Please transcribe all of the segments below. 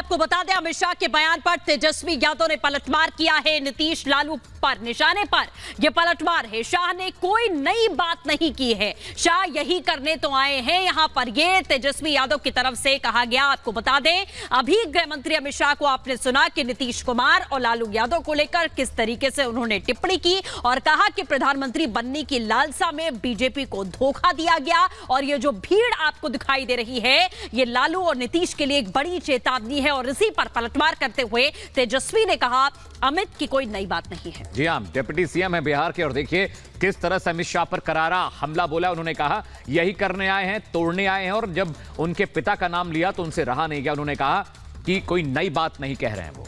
आपको बता दें, अमित शाह के बयान पर तेजस्वी यादव ने पलटवार किया है। नीतीश लालू पर निशाने पर यह पलटवार है। शाह ने कोई नई बात नहीं की है। शाह यही करने तो आए हैं यहां पर, यह तेजस्वी यादव की तरफ से कहा गया। आपको बता दें, अभी गृह मंत्री अमित शाह को आपने सुना कि नीतीश कुमार और लालू यादव को लेकर किस तरीके से उन्होंने टिप्पणी की और कहा कि प्रधानमंत्री बनने की लालसा में बीजेपी को धोखा दिया गया। और ये जो भीड़ आपको दिखाई दे रही है, ये लालू और नीतीश के लिए एक बड़ी चेतावनी है। और इसी पर पलटवार करते हुए तेजस्वी ने कहा, अमित की कोई नई बात नहीं है। जी हां, डिप्टी सीएम है बिहार के और देखिए किस तरह से अमित शाह पर करारा हमला बोला। उन्होंने कहा यही करने आए हैं, तोड़ने आए हैं। और जब उनके पिता का नाम लिया तो उनसे रहा नहीं गया। उन्होंने कहा कि कोई नई बात नहीं कह रहे हैं वो।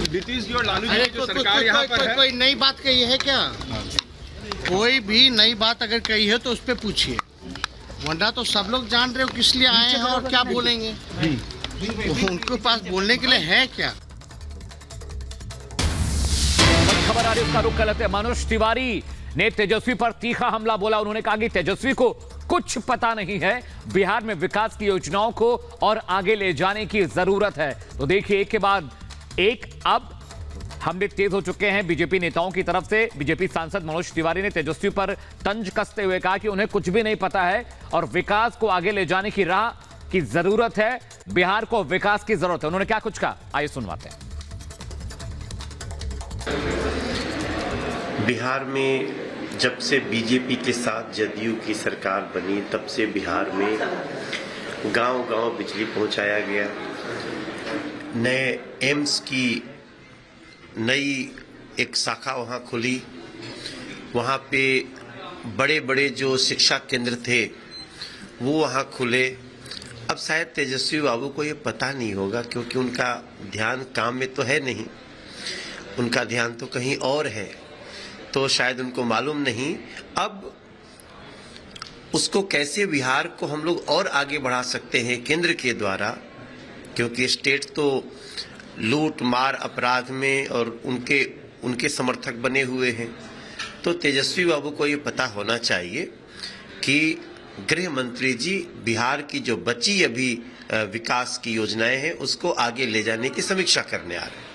नीतीश जी और लालू जी की जो सरकार यहाँ पर है, कोई नई बात कही है क्या? कोई भी नई बात अगर कही है तो उस पर पूछिए, वरना तो सब लोग जान रहे हो किस लिए आए हैं और क्या बोलेंगे। उनके पास बोलने के लिए है क्या? खबर आ रही, उसका रुख गलत है। मनोज तिवारी ने तेजस्वी पर तीखा हमला बोला। उन्होंने कहा कि तेजस्वी को कुछ पता नहीं है, बिहार में विकास की योजनाओं को और आगे ले जाने की जरूरत है। तो देखिए, एक के बाद एक अब हमले तेज हो चुके हैं बीजेपी नेताओं की तरफ से। बीजेपी सांसद मनोज तिवारी ने तेजस्वी पर तंज कसते हुए कहा कि उन्हें कुछ भी नहीं पता है और विकास को आगे ले जाने की राह की जरूरत है। बिहार को विकास की जरूरत है। उन्होंने क्या कुछ कहा, आइए सुनवाते हैं। बिहार में जब से बीजेपी के साथ जदयू की सरकार बनी, तब से बिहार में गांव-गांव बिजली पहुंचाया गया। नए एम्स की नई एक शाखा वहां खुली। वहां पे बड़े-बड़े जो शिक्षा केंद्र थे वो वहां खुले। अब शायद तेजस्वी बाबू को ये पता नहीं होगा, क्योंकि उनका ध्यान काम में तो है नहीं, उनका ध्यान तो कहीं और है, तो शायद उनको मालूम नहीं। अब उसको कैसे बिहार को हम लोग और आगे बढ़ा सकते हैं केंद्र के द्वारा, क्योंकि स्टेट तो लूट मार अपराध में और उनके समर्थक बने हुए हैं। तो तेजस्वी बाबू को ये पता होना चाहिए कि गृह मंत्री जी बिहार की जो बची अभी विकास की योजनाएं हैं उसको आगे ले जाने की समीक्षा करने आ रहे हैं।